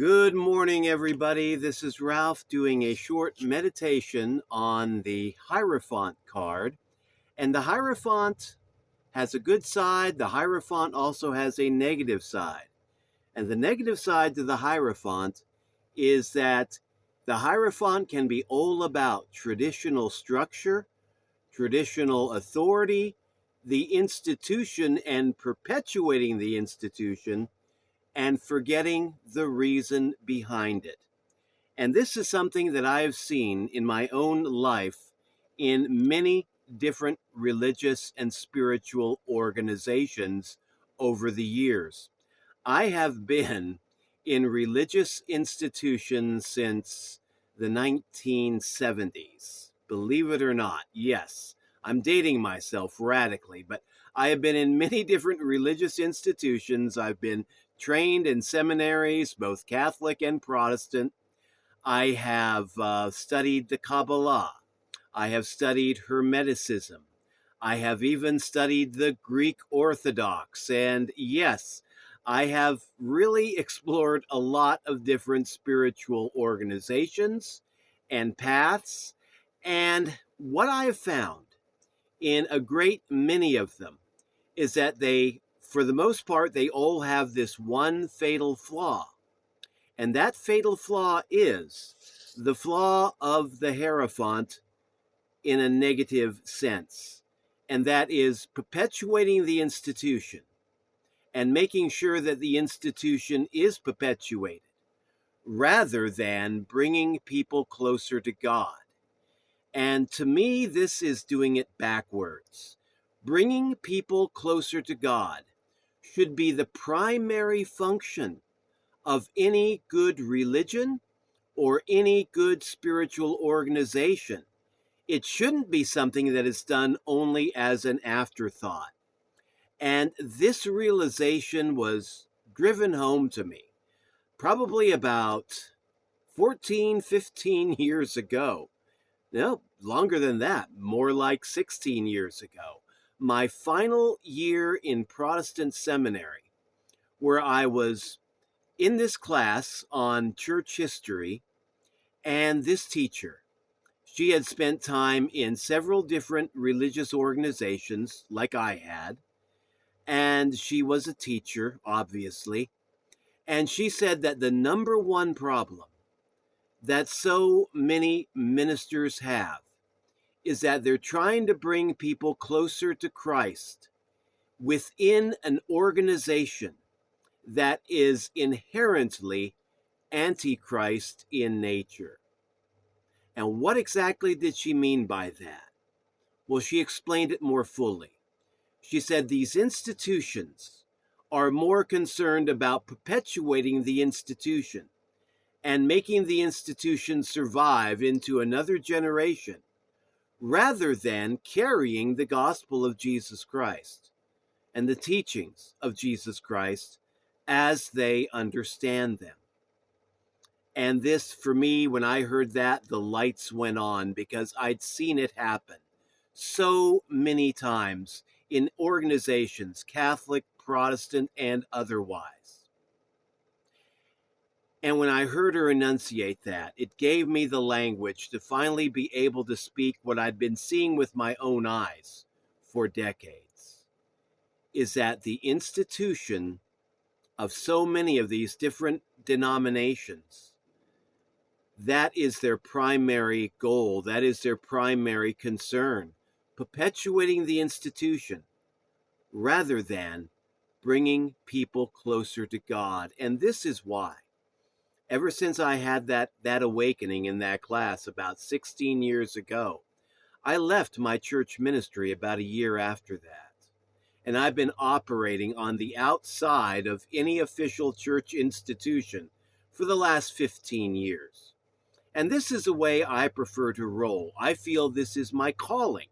Good morning, everybody. This is Ralph doing a short meditation on the Hierophant card. And the Hierophant has a good side. The Hierophant also has a negative side. And the negative side to the Hierophant is that the Hierophant can be all about traditional structure, traditional authority, the institution, and perpetuating the institution, and forgetting the reason behind it. And this is something that I have seen in my own life in many different religious and spiritual organizations over the years. I have been in religious institutions since the 1970s. Believe it or not, yes, I'm dating myself radically, but I have been in many different religious institutions. I've been trained in seminaries, both Catholic and Protestant. I have studied the Kabbalah. I have studied Hermeticism. I have even studied the Greek Orthodox. And yes, I have really explored a lot of different spiritual organizations and paths. And what I have found in a great many of them is that they, for the most part, they all have this one fatal flaw. And that fatal flaw is the flaw of the Hierophant in a negative sense. And that is perpetuating the institution and making sure that the institution is perpetuated rather than bringing people closer to God. And to me, this is doing it backwards. Bringing people closer to God should be the primary function of any good religion or any good spiritual organization. It shouldn't be something that is done only as an afterthought. And this realization was driven home to me probably about 14, 15 years ago. No, longer than that, more like 16 years ago. My final year in Protestant seminary, where I was in this class on church history, and this teacher, she had spent time in several different religious organizations like I had, and she was a teacher, obviously, and she said that the number one problem that so many ministers have is that they're trying to bring people closer to Christ within an organization that is inherently antichrist in nature. And what exactly did she mean by that? Well, she explained it more fully. She said these institutions are more concerned about perpetuating the institution and making the institution survive into another generation rather than carrying the gospel of Jesus Christ and the teachings of Jesus Christ as they understand them. And this, for me, when I heard that, the lights went on because I'd seen it happen so many times in organizations, Catholic, Protestant, and otherwise. And when I heard her enunciate that, it gave me the language to finally be able to speak what I'd been seeing with my own eyes for decades, is that the institution of so many of these different denominations, that is their primary goal, that is their primary concern, perpetuating the institution rather than bringing people closer to God. And this is why, ever since I had that awakening in that class about 16 years ago, I left my church ministry about a year after that. And I've been operating on the outside of any official church institution for the last 15 years. And this is a way I prefer to roll. I feel this is my calling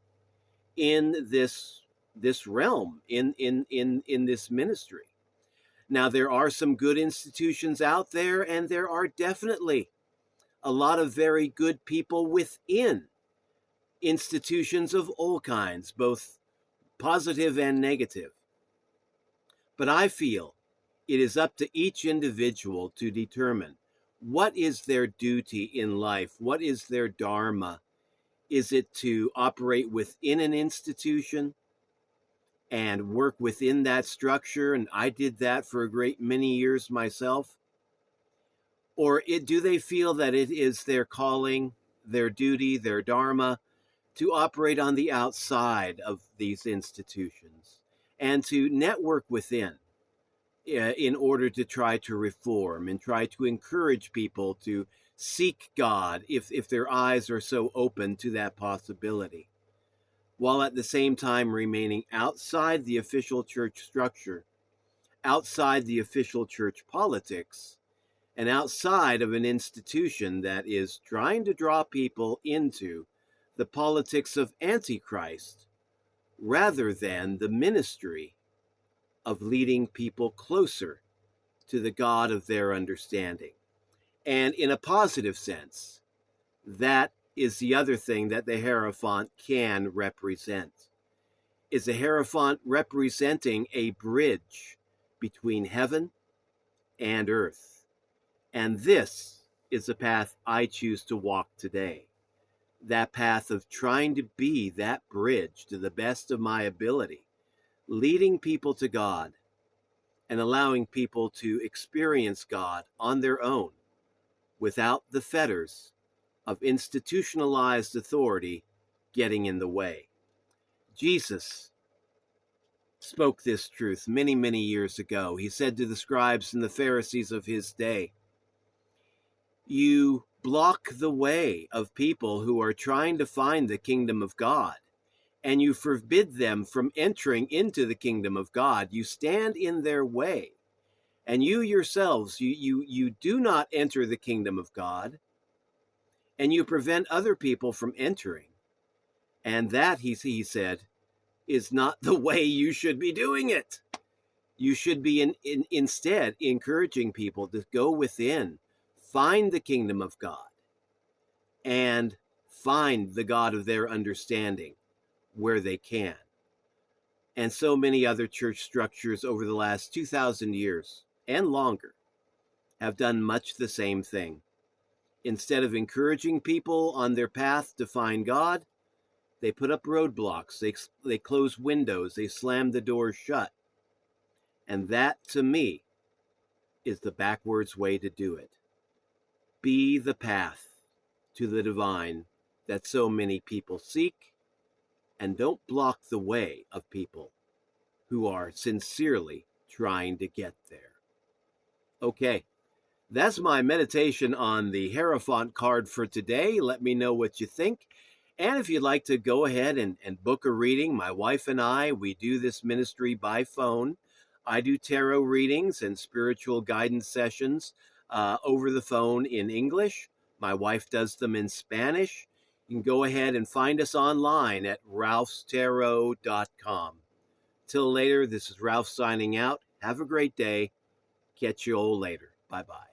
in this realm, in this ministry. Now, there are some good institutions out there, and there are definitely a lot of very good people within institutions of all kinds, both positive and negative. But I feel It is up to each individual to determine what is their duty in life, what is their dharma. Is it to operate within an institution and work within that structure? And I did that for a great many years myself. Or do they feel that it is their calling, their duty, their dharma to operate on the outside of these institutions and to network within in order to try to reform and try to encourage people to seek God if their eyes are so open to that possibility, while at the same time remaining outside the official church structure, outside the official church politics, and outside of an institution that is trying to draw people into the politics of Antichrist rather than the ministry of leading people closer to the God of their understanding. And in a positive sense, that is the other thing that the Hierophant can represent, is a Hierophant representing a bridge between heaven and earth. And this is the path I choose to walk today. That path of trying to be that bridge to the best of my ability, leading people to God and allowing people to experience God on their own without the fetters of institutionalized authority getting in the way. Jesus spoke this truth many, many years ago. He said to the scribes and the Pharisees of his day, "You block the way of people who are trying to find the kingdom of God, and you forbid them from entering into the kingdom of God. You stand in their way, and you yourselves, you do not enter the kingdom of God, and you prevent other people from entering. And that," he said, "is not the way you should be doing it. You should be instead encouraging people to go within, find the kingdom of God, and find the God of their understanding where they can." And so many other church structures over the last 2,000 years and longer have done much the same thing. Instead of encouraging people on their path to find God, they put up roadblocks, they close windows, they slam the doors shut. And that, to me, is the backwards way to do it. Be the path to the divine that so many people seek, and don't block the way of people who are sincerely trying to get there. Okay, that's my meditation on the Hierophant card for today. Let me know what you think. And if you'd like to go ahead and book a reading, my wife and I, we do this ministry by phone. I do tarot readings and spiritual guidance sessions over the phone in English. My wife does them in Spanish. You can go ahead and find us online at ralphstarot.com. Till later, this is Ralph signing out. Have a great day. Catch you all later. Bye-bye.